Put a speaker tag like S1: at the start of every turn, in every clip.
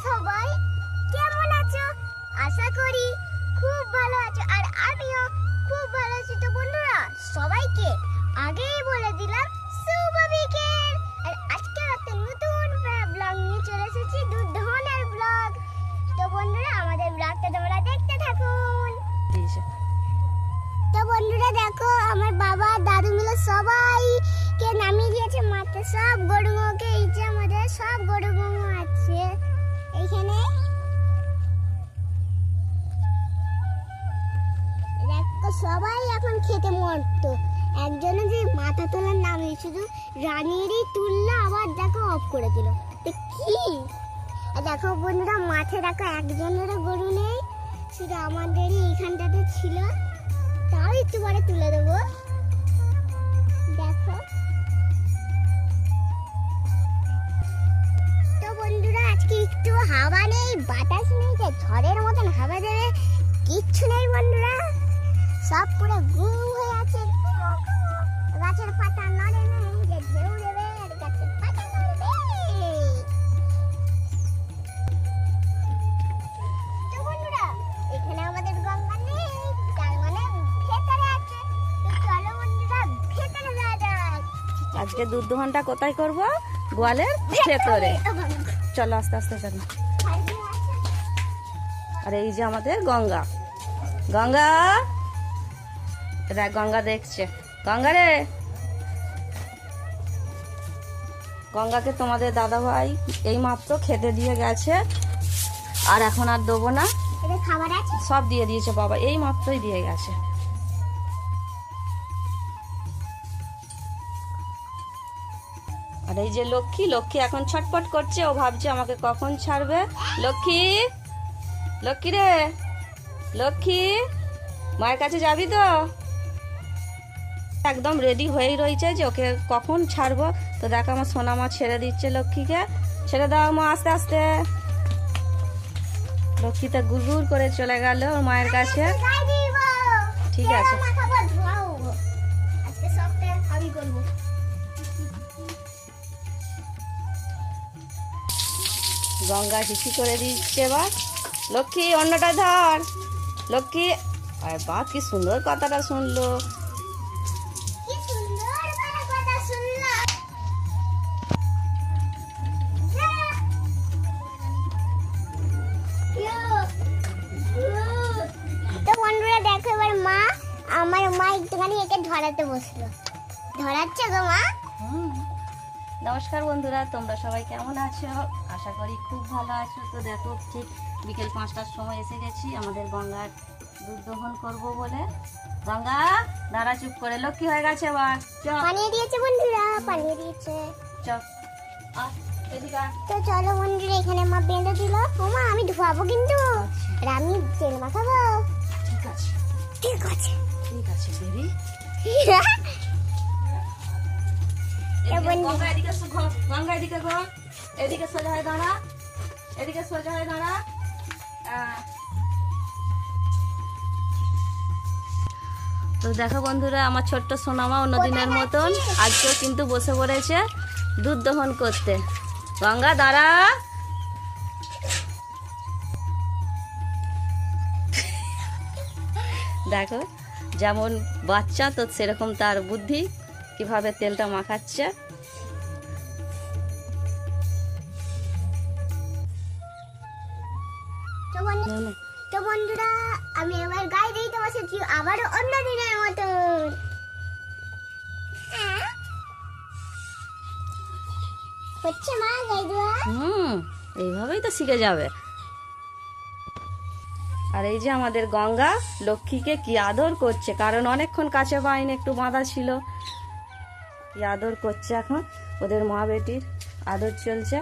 S1: সবাই, কেমন আছো? আশা করি খুব ভালো আছো, আর আমিও খুব ভালো আছি। তো বন্ধুরা, সবাইকে আগেই বলে দিলাম শুভ বিকেল। আর আজকে একটা নতুন ব্লগ নিয়ে চলে এসেছি, দুধনের ব্লগ। তো বন্ধুরা, আমাদের ব্লগটা তোমরা দেখতে থাকুন। তো বন্ধুরা দেখো, আমার বাবা দাদু মিলে সবাইকে নামিয়ে দিয়েছে মাঠে। সব গরুগুলোকে, এই যে আমাদের সব গরুগুলো আছে এইখানে। দেখো সবাই এখন খেতে মরতো, একজনে যে মাথা তোলার নামে শুধু রানীরই তুললো, আবার দেখো অফ করে দিল। তো কি দেখো বন্ধুরা, মাঠে দেখো একজনেরও গরু নেই, শুধু আমাদেরই এইখানটাতে ছিল। তাও একটু পরে তুলে দেবো। দেখো তো বন্ধুরা, আজকে একটু হাওয়া নেই, বাতাস নেই, যে ঝড়ের মতন হাওয়া দেবে কিচ্ছু নেই বন্ধুরা। সব পুরো গুম হয়ে আছে, গাছের পাতা নড়ে না, যে ঢেউ দেবে আর গাছের পাতা নড়বে। তো বন্ধুরা, এখানে আমাদের গঙ্গা নেই, তার মানে ভেতরে আছে। তো চলো বন্ধুরা, ভেতরে যাওয়া যাক।
S2: আজকে দুধ দোহনটা কোথায় করব? গোয়ালের ভেতরে। চলো আস্তে আস্তে চলো। আর এই যে আমাদের গঙ্গা, গঙ্গা গঙ্গা দেখছে। গঙ্গা রে, গঙ্গাকে তোমাদের দাদা ভাই এই মাত্র খেতে দিয়ে গেছে, আর এখন আর দেবো না,
S1: খাবার আছে
S2: সব দিয়ে দিয়েছে বাবা, এই মাত্রই দিয়ে গেছে। আর এই যে লক্ষ্মী, লক্ষ্মী এখন ছটপট করছে, ও ভাবছে আমাকে কখন ছাড়বে। লক্ষ্মী, লক্ষ্মী রে, লক্ষ্মী মায়ের কাছে যাবি তো? একদম রেডি হয়েই রয়েছে যে ওকে কখন ছাড়বো। তো দেখো আমার সোনা মা ছেড়ে দিচ্ছে লক্ষ্মীকে। ছেড়ে দাও মা, আস্তে আস্তে। লক্ষ্মীটা গুড় করে চলে গেল ওর মায়ের কাছে। ঠিক আছে, গঙ্গা হিসি করে দিচ্ছে। এবার লক্ষ্মী অন্যটা ধর। লক্ষ্মী, আর বা কি সুন্দর কথাটা শুনলো।
S1: আমার মা একটুখানি একে ধরাতে বসলো। ধরাচ্ছে গো মা।
S2: নমস্কার বন্ধুরা, তোমরা সবাই কেমন আছো? আশা করি খুব ভালো আছো। তো দেখো, ঠিক বিকেল 5টার সময় এসে গেছি আমাদের গঙ্গার দুধ দহন করবো বলে। গঙ্গা দাঁড়া, চুপ করে। লক্ষ্মী হয়ে গেছে এবার।
S1: পানিয়ে দিয়েছে বন্ধুরা, পানিয়ে দিয়েছে। তো চলো বন্ধুরা, এখানে মা বেঁধে দিল। ও মা, আমি ধোয়াবো কিন্তু, আর আমি তেল মাখাবো।
S2: ঠিক আছে,
S1: ঠিক আছে,
S2: ঠিক আছে বেবি। গঙ্গা এদিকে ঘর, গঙ্গা এদিকে ঘর, এদিকে সোজা হয়ে দাঁড়া, এদিকে সোজা হয়ে দাঁড়া। তো দেখো বন্ধুরা, আমার ছোট্ট সোনামা অন্যদিনের মতন আজকেও কিন্তু বসে পড়েছে দুধ দহন করতে। গঙ্গা দাঁড়া। দেখো, যেমন বাচ্চা তো সেরকম তার বুদ্ধি, কিভাবে তেলটা মাখাচ্ছে।
S1: তো বন্ধুরা, আমি এবার গায়ে দিতে বসেছি আবার অন্য দিনের মতন। হচ্ছে মা গায়ে দেওয়া।
S2: এইভাবেই তো শিখে যাবে। আর এই যে আমাদের গঙ্গা লক্ষ্মীকে কি আদর করছে, কারণ অনেকক্ষণ কাছে পাইনি, একটু বাঁধা ছিল। কি আদর করছে এখন, ওদের মা বেটির আদর চলছে।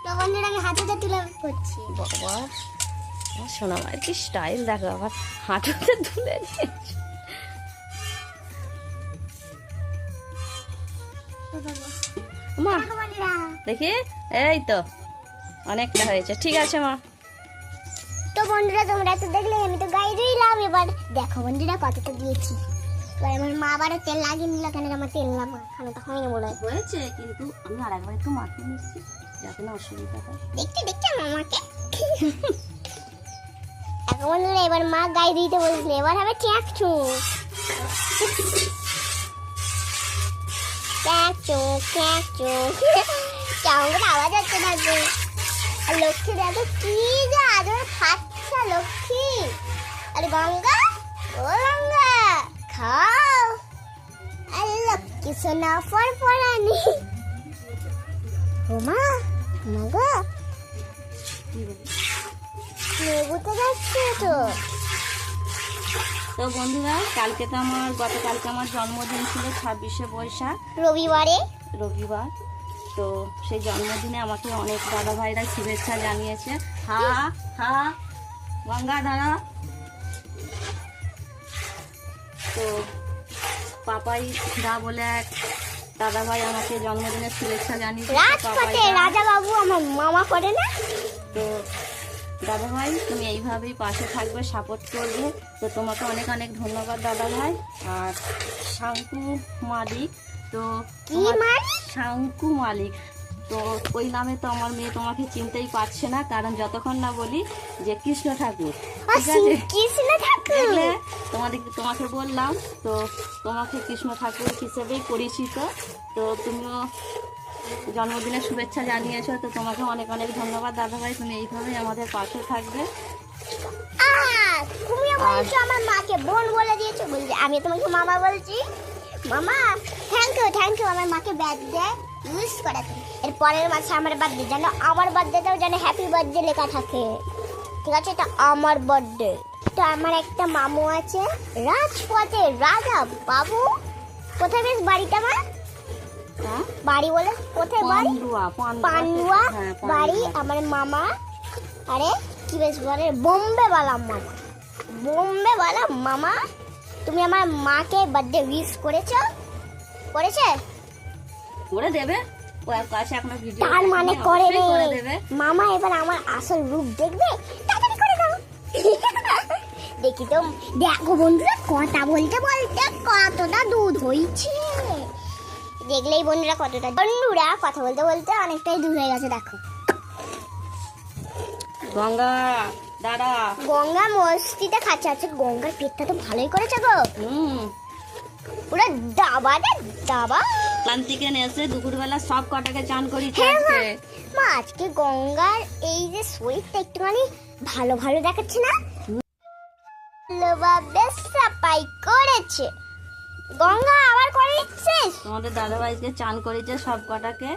S1: তো বন্ধুরা, আমি হাতেতে তুলে করছি।
S2: বাবা, শোনা মায়ের কি স্টাইল দেখো, আবার হাঁটুতে তুলে নিয়েছে। মা দেখি, এই তো অনেকটা হয়েছে, ঠিক আছে মা।
S1: তো বন্ধুরা তোমরা তো দেখলে আমি তো গায়ে দিলাম, এবার দেখো বন্ধুরা কতটা দিয়েছি। এবার আমার মা আবারও তেল লাগিয়ে নিল, কেন আমার তেল না মাখানো তো হয়নি বলে।
S2: হয়েছে, কিন্তু আমি আর একবার একটু মাখিয়ে নিচ্ছি যাতে না অসুবিধা হয়।
S1: দেখতে মামাকে। এখন বন্ধুরা এবার মা গায়ে দিতে বলছিল, এবার হবে ট্যাকচু ট্যাকচু ট্যাকচু চাউলের আওয়াজ হচ্ছে থাকবে। আর লক্ষ্মী দেখো কি যে আদর খাচ্ছে লক্ষ্মী। আরে গঙ্গা, ও গঙ্গা খাও। আর লক্ষ্মী সোনা পরানি। ও মা, গো লেবুতে যাচ্ছে তো।
S2: তো বন্ধুরা কালকে তো গতকালকে আমার জন্মদিন ছিল 26শে বৈশাখ রবিবার। তো সেই জন্মদিনে আমাকে অনেক দাদা ভাইরা শুভেচ্ছা জানিয়েছে। গঙ্গা দাদা। তো পাপাই দা বলে এক দাদা ভাই আমাকে জন্মদিনের শুভেচ্ছা জানিয়েছে।
S1: রাজা বাবু আমার মামা করে না।
S2: তো দাদা ভাই তুমি এইভাবেই পাশে থাকবে, সাপোর্ট করবে। তো তোমাকে অনেক অনেক ধন্যবাদ দাদা ভাই। আর শাঙ্কু মালিক, তো শাঙ্কু মালিক, তো ওই নামে তো আমার মেয়ে তোমাকে চিনতেই পারছে না, কারণ যতক্ষণ না বলি যে কৃষ্ণ ঠাকুর, ঠিক আছে? দেখলে তোমাকে বললাম, তো তোমাকে কৃষ্ণ ঠাকুর হিসেবেই পরিচিত। তো তুমিও জন্মদিনের শুভেচ্ছা জানিয়েছো, তো তোমাকে অনেক অনেক ধন্যবাদ দাদা ভাই। তুমি এইভাবেই আমাদের পাশে থাকবে।
S1: তুমিও বলছো আমার মাকে বোন বলে দিয়েছো, বলছি আমি তোমাকে মামা বলছি। মামা থ্যাংক ইউ আমার মাকে বার্থডে উইশ করাতে। এর পরের মাসে আমার বার্থডে, যেন আমার বার্থডেতেও যেন হ্যাপি বার্থডে লেখা থাকে, ঠিক আছে? এটা আমার বার্থডে। তো আমার একটা মামু আছে রাজপথে, রাজা বাবু। কোথায় বেশ বাড়িটা মা? বাড়ি বলে কোথায় বাড়ি? পান্ডুয়া বাড়ি আমার মামা। আরে কি বেশ বলে বোম্বে বালা মামা। তুমি আমার মাকে বার্থডে উইশ করেছে?
S2: করে দেবে, ওর কাছে এখনো ভিডিও
S1: তার মানে করে
S2: দেবে
S1: মামা। এবার আমার আসল রূপ দেখবে, তাড়াতাড়ি করে দাও। দেখি তো, দেখো বন্ধুরা কথা বলতে বলতে কতটা দুধ হয়েছে। দেখলেই বন্ধুরা কথা বলতে বলতে অনেকটাই দূর হয়ে গেছে। দেখো গঙ্গা মস্তিতে খাচ্ছে। আছে গঙ্গার পেটটা তো ভালোই করেছে গো। পুরো দাবা
S2: ক্লান্তিকে নেছে দুপুরবেলা সব কটাকে চান করি।
S1: মা আজকে গঙ্গার এই যে শরীরটা একটুখানি ভালো ভালো দেখাচ্ছে না? বেশ সাপাই করেছে গঙ্গা, আবার করে দিচ্ছিস?
S2: তোমাদের দাদা ভাইকে চান করেছে সব কটাকে।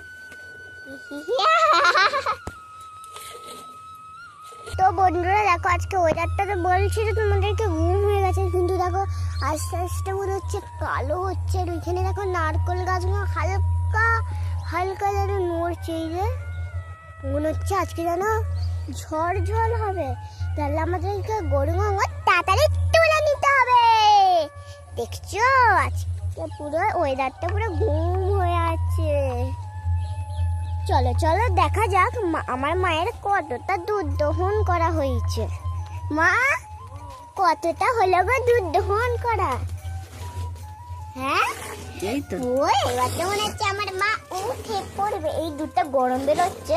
S1: তো বন্ধুরা দেখো আজকে ওয়েদারটা তো বলছি যে তোমাদেরকে ঘুম হয়ে গেছে, কিন্তু দেখো আস্তে আস্তে মনে হচ্ছে কালো হচ্ছে। আর ওইখানে দেখো নারকেল গাছগুলো হালকা যেন নড়ছে। এই যে মনে হচ্ছে আজকে যেন ঝড় হবে। তাহলে আমাদেরকে গরু গঙ্গা তাড়াতাড়ি তুলে নিতে হবে। দেখছো আজকে পুরো ওয়েদারটা পুরো ঘুম হয়ে আছে। চলো দেখা যাক আমার মায়ের কতটা দুধ দহন করা হয়েছে। মা কতটা হলো গো দুধ দহন করা? হ্যাঁ
S2: এই তো
S1: এবার তো মনে হচ্ছে আমার মা উঠে পড়বে। এই দুধটা গরম বেরোচ্ছে,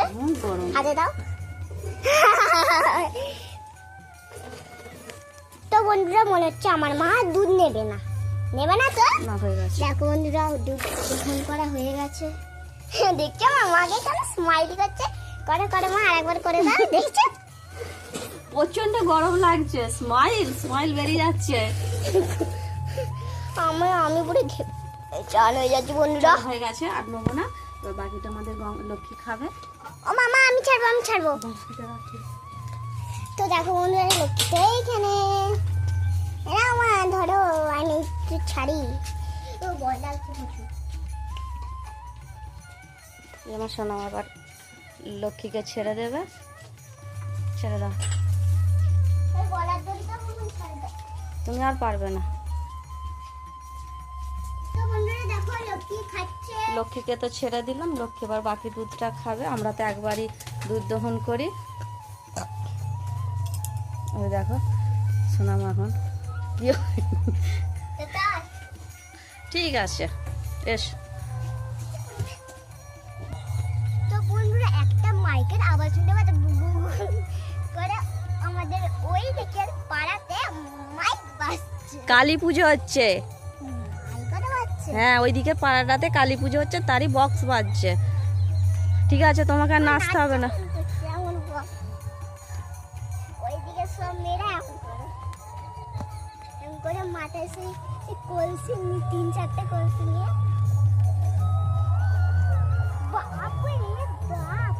S1: হাতে দাও। তো বন্ধুরা মনে হচ্ছে আমার মা দুধ নেবে না তো। দেখো বন্ধুরা দুধ দহন করা হয়ে গেছে। দেখছো আমার মাকে কেন স্মাইল করছে। করে মা আরেকবার করে দাও। দেখছো
S2: প্রচন্ড গরম লাগছে, স্মাইল বেরিয়ে যাচ্ছে।
S1: আমি পুরো চান হয়ে যাচ্ছি বন্ধুরা।
S2: হয়ে গেছে আর নেবো না, তো বাকিটা আমাদের লক্ষ্মী খাবে।
S1: ও মামা আমি ছাড়বো। তো দেখো বন্ধুরা লক্ষ্মীটা এইখানে। মা ধরো আমি একটু ছাড়ি।
S2: আমার সোনা আবার লক্ষ্মীকে ছেড়ে দেবে, ছেড়ে দাও। তুমি আর পারবে না।
S1: তো বন্ধুরা দেখো লক্ষ্মী খাচ্ছে।
S2: লক্ষ্মীকে তো ছেড়ে দিলাম, লক্ষ্মী এবার বাকি দুধটা খাবে। আমরা তো একবারই দুধ দহন করি। ওই দেখো সোনাম এখন ঠিক আছে, এস।
S1: তো বন্ধুরা একটা মাইকের আওয়াজ শুনতে পাচ্ছ করে আমাদের ওই দিকের পাড়াতে মাইক বাজছে।
S2: কালী পুজো হচ্ছে।
S1: মাইক কথা বাজছে।
S2: হ্যাঁ, ওইদিকে পাড়াটাতে কালী পুজো হচ্ছে, তারই বক্স বাজছে। ঠিক আছে, তোমাকে আর নাচতে হবে না।
S1: কেমন বল? ওইদিকে সব মেয়েরা এমন করে মাথায় সেই কলসি নিয়ে 3-4টে কলসি নিয়ে বাপরে বাপ।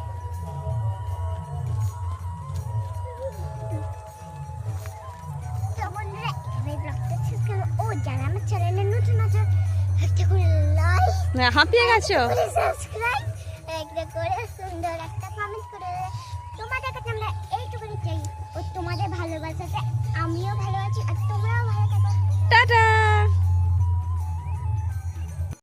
S1: তো বন্ধুরা এখানে ব্লগটা শেষ করবো। ও যারা আমার চ্যানেলে নতুন আছে একটা করে লাইক
S2: হাঁপিয়ে গেছো?
S1: সাবস্ক্রাইব